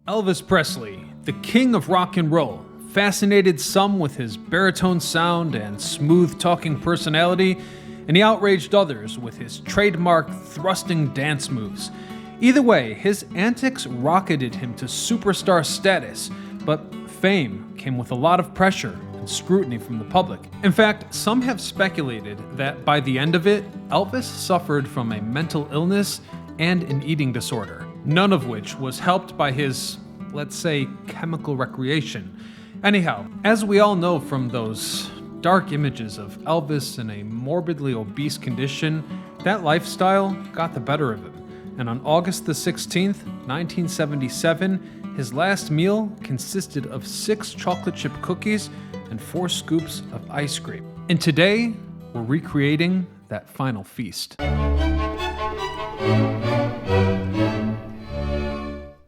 Elvis Presley, the king of rock and roll, fascinated some with his baritone sound and smooth-talking personality, and he outraged others with his trademark thrusting dance moves. Either way, his antics rocketed him to superstar status, but fame came with a lot of pressure and scrutiny from the public. In fact, some have speculated that by the end of it, Elvis suffered from a mental illness and an eating disorder, none of which was helped by his, let's say, chemical recreation. Anyhow, as we all know from those dark images of Elvis in a morbidly obese condition, that lifestyle got the better of him. And on August the 16th, 1977, his last meal consisted of 6 chocolate chip cookies and 4 scoops of ice cream. And today, we're recreating that final feast.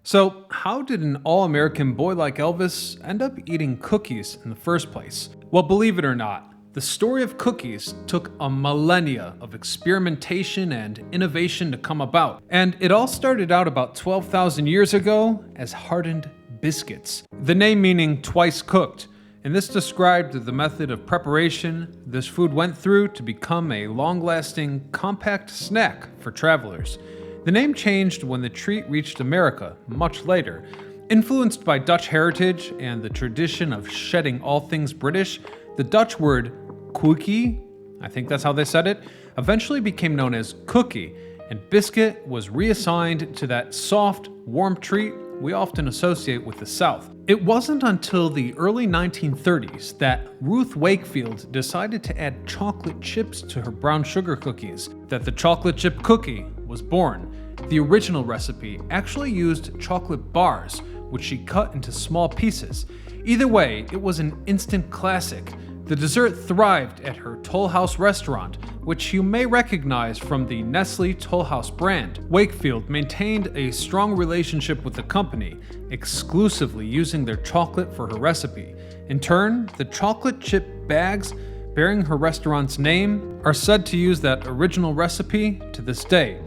So, how did an all-American boy like Elvis end up eating cookies in the first place? Well, believe it or not, the story of cookies took a millennia of experimentation and innovation to come about. And it all started out about 12,000 years ago as hardened biscuits, the name meaning twice cooked. And this described the method of preparation this food went through to become a long-lasting, compact snack for travelers. The name changed when the treat reached America much later. Influenced by Dutch heritage and the tradition of shedding all things British, the Dutch word koekie, I think that's how they said it, eventually became known as cookie, and biscuit was reassigned to that soft, warm treat we often associate with the South. It wasn't until the early 1930s that Ruth Wakefield decided to add chocolate chips to her brown sugar cookies that the chocolate chip cookie was born. The original recipe actually used chocolate bars, which she cut into small pieces. Either way, it was an instant classic. The dessert thrived at her Toll House restaurant, which you may recognize from the Nestle Toll House brand. Wakefield maintained a strong relationship with the company, exclusively using their chocolate for her recipe. In turn, the chocolate chip bags bearing her restaurant's name are said to use that original recipe to this day,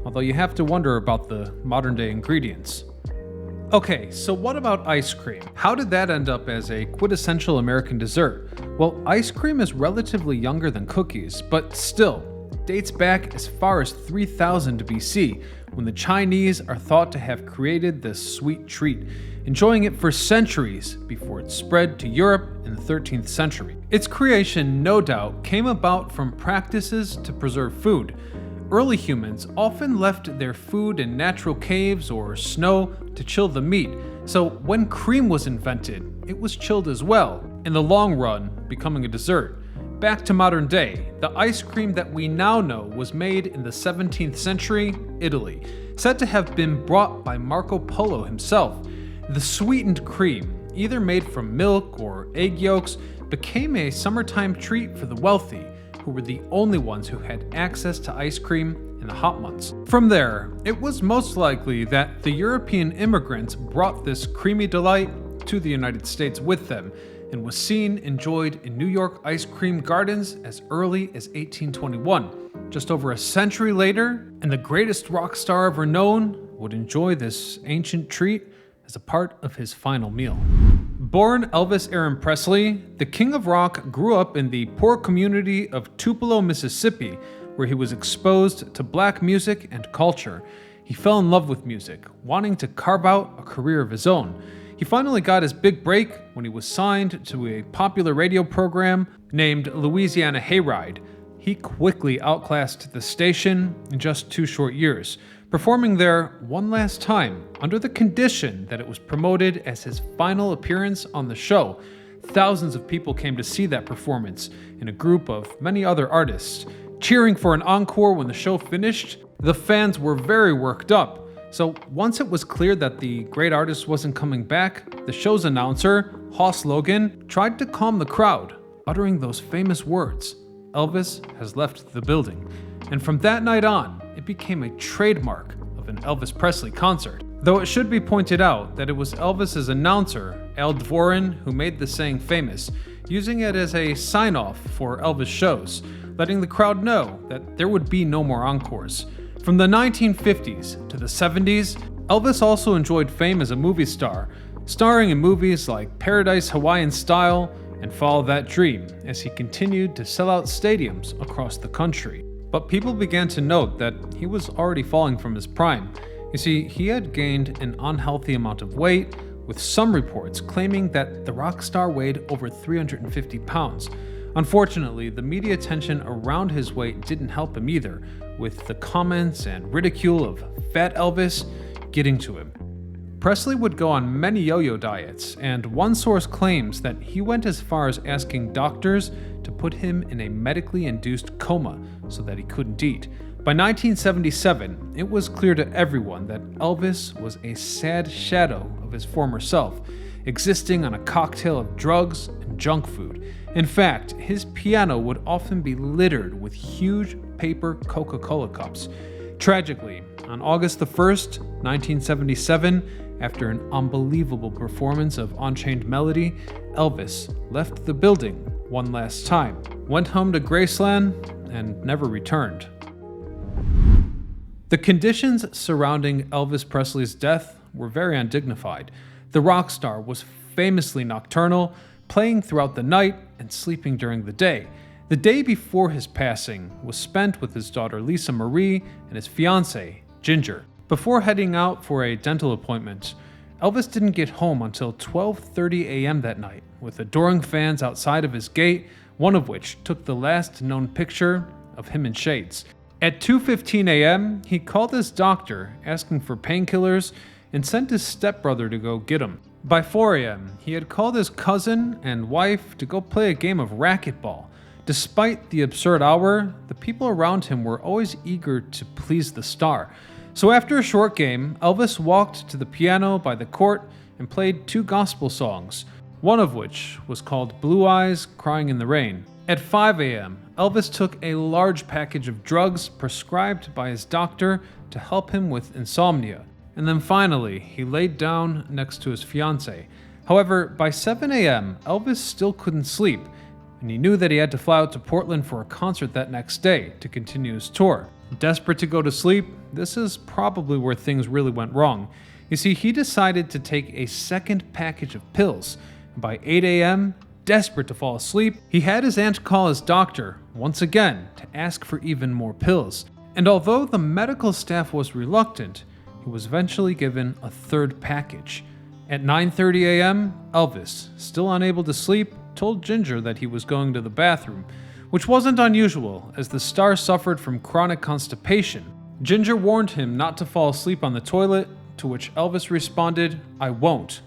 although you have to wonder about the modern-day ingredients. Okay, so what about ice cream? How did that end up as a quintessential American dessert? Well, ice cream is relatively younger than cookies, but still, dates back as far as 3000 BC, when the Chinese are thought to have created this sweet treat, enjoying it for centuries before it spread to Europe in the 13th century. Its creation, no doubt, came about from practices to preserve food. Early humans often left their food in natural caves or snow to chill the meat, so when cream was invented, it was chilled as well, in the long run becoming a dessert. Back to modern day, the ice cream that we now know was made in the 17th century, Italy, said to have been brought by Marco Polo himself. The sweetened cream, either made from milk or egg yolks, became a summertime treat for the wealthy, who were the only ones who had access to ice cream in the hot months. From there, it was most likely that the European immigrants brought this creamy delight to the United States with them, and was seen enjoyed in New York ice cream gardens as early as 1821. Just over a century later, and the greatest rock star ever known would enjoy this ancient treat as a part of his final meal. Born Elvis Aaron Presley, the king of rock grew up in the poor community of Tupelo, Mississippi, where he was exposed to black music and culture. He fell in love with music, wanting to carve out a career of his own. He finally got his big break when he was signed to a popular radio program named Louisiana Hayride. He quickly outclassed the station in just 2 short years, performing there one last time under the condition that it was promoted as his final appearance on the show. Thousands of people came to see that performance in a group of many other artists. Cheering for an encore when the show finished, the fans were very worked up. So once it was clear that the great artist wasn't coming back, the show's announcer, Hoss Logan, tried to calm the crowd, uttering those famous words, "Elvis has left the building." And from that night on, it became a trademark of an Elvis Presley concert. Though it should be pointed out that it was Elvis's announcer, Al Dvorin, who made the saying famous, using it as a sign-off for Elvis shows, letting the crowd know that there would be no more encores. From the 1950s to the 70s, Elvis also enjoyed fame as a movie star, starring in movies like Paradise Hawaiian Style and Follow That Dream, as he continued to sell out stadiums across the country. But people began to note that he was already falling from his prime. You see, he had gained an unhealthy amount of weight, with some reports claiming that the rock star weighed over 350 pounds. Unfortunately, the media attention around his weight didn't help him either, with the comments and ridicule of Fat Elvis getting to him. Presley would go on many yo-yo diets, and one source claims that he went as far as asking doctors to put him in a medically induced coma so that he couldn't eat. By 1977, it was clear to everyone that Elvis was a sad shadow of his former self, existing on a cocktail of drugs and junk food. In fact, his piano would often be littered with huge paper Coca-Cola cups. Tragically, on August the 1st, 1977, after an unbelievable performance of Unchained Melody, Elvis left the building one last time, went home to Graceland, and never returned. The conditions surrounding Elvis Presley's death were very undignified. The rock star was famously nocturnal, playing throughout the night and sleeping during the day. The day before his passing was spent with his daughter Lisa Marie and his fiancée, Ginger. Before heading out for a dental appointment, Elvis didn't get home until 12:30 a.m. that night, with adoring fans outside of his gate, one of which took the last known picture of him in shades. At 2:15 a.m., he called his doctor asking for painkillers and sent his stepbrother to go get him. By 4 a.m., he had called his cousin and wife to go play a game of racquetball. Despite the absurd hour, the people around him were always eager to please the star. So after a short game, Elvis walked to the piano by the court and played 2 gospel songs, one of which was called Blue Eyes Crying in the Rain. At 5 a.m., Elvis took a large package of drugs prescribed by his doctor to help him with insomnia. And then finally, he laid down next to his fiancée. However, by 7 a.m., Elvis still couldn't sleep, and he knew that he had to fly out to Portland for a concert that next day to continue his tour. Desperate to go to sleep, this is probably where things really went wrong. You see, he decided to take a second package of pills. By 8 a.m., desperate to fall asleep, he had his aunt call his doctor once again to ask for even more pills. And although the medical staff was reluctant, he was eventually given a third package. At 9:30 a.m., Elvis, still unable to sleep, told Ginger that he was going to the bathroom, which wasn't unusual as the star suffered from chronic constipation. Ginger warned him not to fall asleep on the toilet, to which Elvis responded, "I won't."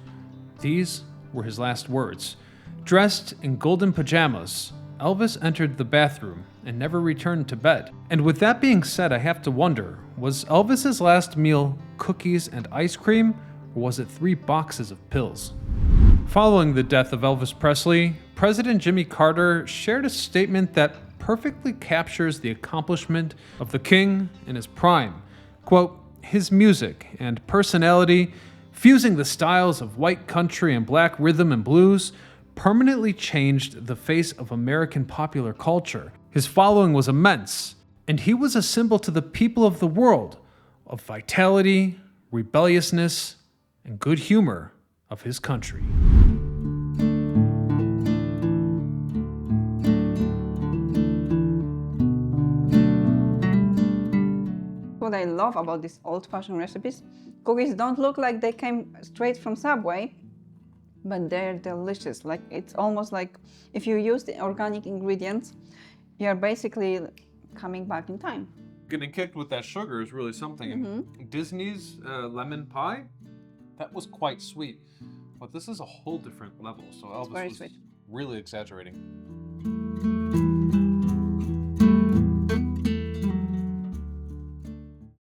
These were his last words. Dressed in golden pajamas, Elvis entered the bathroom and never returned to bed. And with that being said, I have to wonder, was Elvis's last meal cookies and ice cream, or was it 3 boxes of pills? Following the death of Elvis Presley, President Jimmy Carter shared a statement that perfectly captures the accomplishment of the king in his prime. Quote, "His music and personality, fusing the styles of white country and black rhythm and blues, permanently changed the face of American popular culture. His following was immense, and he was a symbol to the people of the world of vitality, rebelliousness, and good humor of his country." What I love about these old-fashioned recipes, cookies don't look like they came straight from Subway, but they're delicious. Like, it's almost like if you use the organic ingredients, you're basically coming back in time. Getting kicked with that sugar is really something. Mm-hmm. Disney's lemon pie, that was quite sweet, but this is a whole different level. So Elvis was sweet. really exaggerating.